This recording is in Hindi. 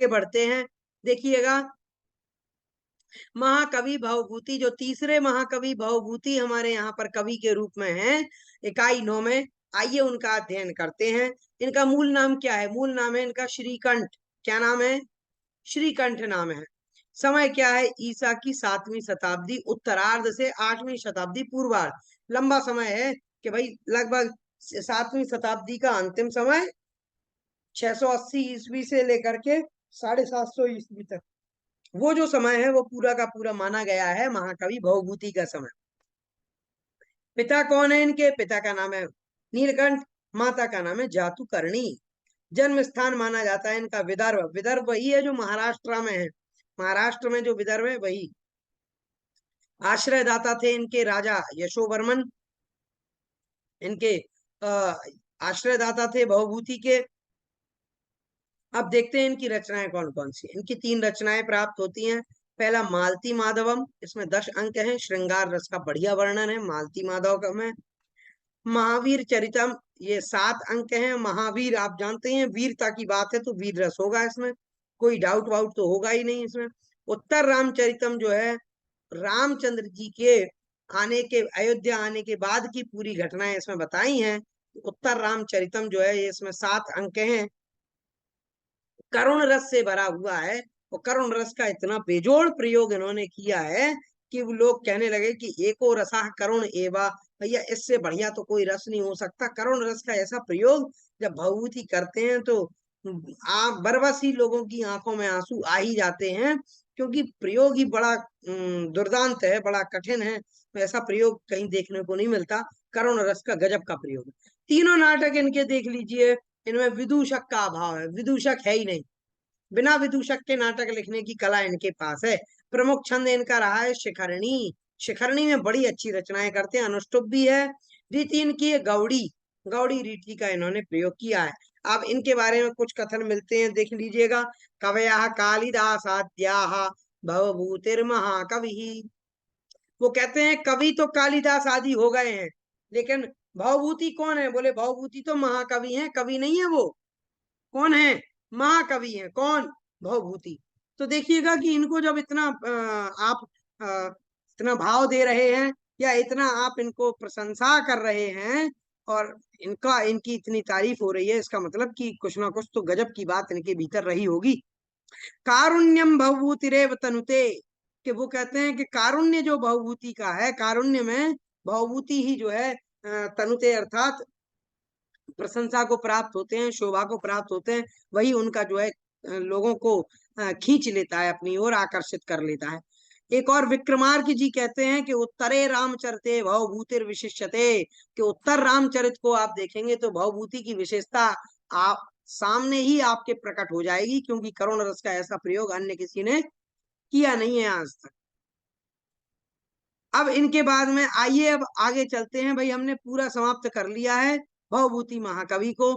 आगे बढ़ते हैं, देखिएगा महाकवि भवभूति, जो तीसरे महाकवि भवभूति हमारे यहाँ पर कवि के रूप में हैं, इकाई 9 में। आइए उनका अध्ययन करते हैं। इनका मूल नाम क्या है? मूल नाम है इनका श्रीकंठ। क्या नाम है? श्रीकंठ नाम है। समय क्या है? ईसा की 7वीं शताब्दी उत्तरार्ध से 8वीं शताब्दी पूर्वार्ध। लंबा समय है कि भाई लगभग 7वीं शताब्दी का अंतिम समय 680 ईस्वी से लेकर के 750 ईस्वी तक, वो जो समय है वो पूरा का पूरा माना गया है महाकवि भवभूति का समय। पिता कौन है इनके? पिता का नाम है नीलकंठ, माता का नाम है जातुकर्णी। जन्म स्थान माना जाता है इनका विदर्भ। विदर्भ वही है जो महाराष्ट्र में है, महाराष्ट्र में जो विदर्भ है वही। आश्रयदाता थे इनके राजा यशोवर्मन, इनके आश्रयदाता थे भवभूति के। अब देखते हैं इनकी रचनाएं कौन कौन सी। इनकी 3 रचनाएं प्राप्त होती हैं। पहला मालती माधवम, इसमें 10 अंक हैं। श्रृंगार रस का बढ़िया वर्णन है मालती माधव में। महावीर चरितम, ये 7 अंक हैं। महावीर आप जानते हैं वीरता की बात है तो वीर रस होगा इसमें, कोई डाउट वाउट तो होगा ही नहीं इसमें। उत्तर रामचरितम जो है रामचंद्र जी के आने के, अयोध्या आने के बाद की पूरी घटनाएं इसमें बताई हैं। उत्तर रामचरितम जो है ये इसमें 7 अंक हैं। करुण रस से भरा हुआ है, और करुण रस का इतना बेजोड़ प्रयोग इन्होंने किया है कि वो लोग कहने लगे कि एको रसा करुण एवा। भैया इससे बढ़िया तो कोई रस नहीं हो सकता। करुण रस का ऐसा प्रयोग जब भवभूति करते हैं तो आप बरबस ही लोगों की आंखों में आंसू आ ही जाते हैं, क्योंकि प्रयोग ही बड़ा दुर्दांत है, बड़ा कठिन है। ऐसा प्रयोग कहीं देखने को नहीं मिलता। करुण रस का गजब का प्रयोग। तीनों नाटक इनके देख लीजिए, इनमें विदूषक का अभाव है, विदूषक है ही नहीं। बिना विदूषक के नाटक लिखने की कला इनके पास है। प्रमुख छंद इनका रहा है शिखरणी। शिखरणी में बड़ी अच्छी रचनाएं करते हैं। अनुष्टुप भी है। रीति इनकी है गौड़ी, गौड़ी रीति का इन्होंने प्रयोग किया है। अब इनके बारे में कुछ कथन मिलते हैं, देख लीजिएगा। कवयः कालिदासाद्याः भवभूतिर्महाकविः। वो कहते हैं कवि तो कालिदास आदि हो गए हैं, लेकिन भवभूति कौन है? बोले भवभूति तो महाकवि हैं, कवि नहीं है वो। कौन है? महाकवि है। कौन? भवभूति। तो देखिएगा कि इनको जब इतना आप इतना भाव दे रहे हैं, या इतना आप इनको प्रशंसा कर रहे हैं, और इनकी इतनी तारीफ हो रही है, इसका मतलब कि कुछ ना कुछ तो गजब की बात इनके भीतर रही होगी। कारुण्यम भवभूतिरेव तनुते, कि वो कहते हैं कि कारुण्य जो भवभूति का है, कारुण्य में भवभूति ही जो है तनुते अर्थात प्रशंसा को प्राप्त होते हैं, शोभा को प्राप्त होते हैं। वही उनका जो है लोगों को खींच लेता है, अपनी ओर आकर्षित कर लेता है। एक और विक्रमार्क जी कहते हैं कि उत्तरे रामचरिते भवभूतिर विशिष्यते, कि उत्तर रामचरित को आप देखेंगे तो भवभूति की विशेषता आप सामने ही आपके प्रकट हो जाएगी, क्योंकि करुण रस का ऐसा प्रयोग अन्य किसी ने किया नहीं है आज तक। अब इनके बाद में आइए अब आगे चलते हैं। भाई हमने पूरा समाप्त कर लिया है भवभूति महाकवि को।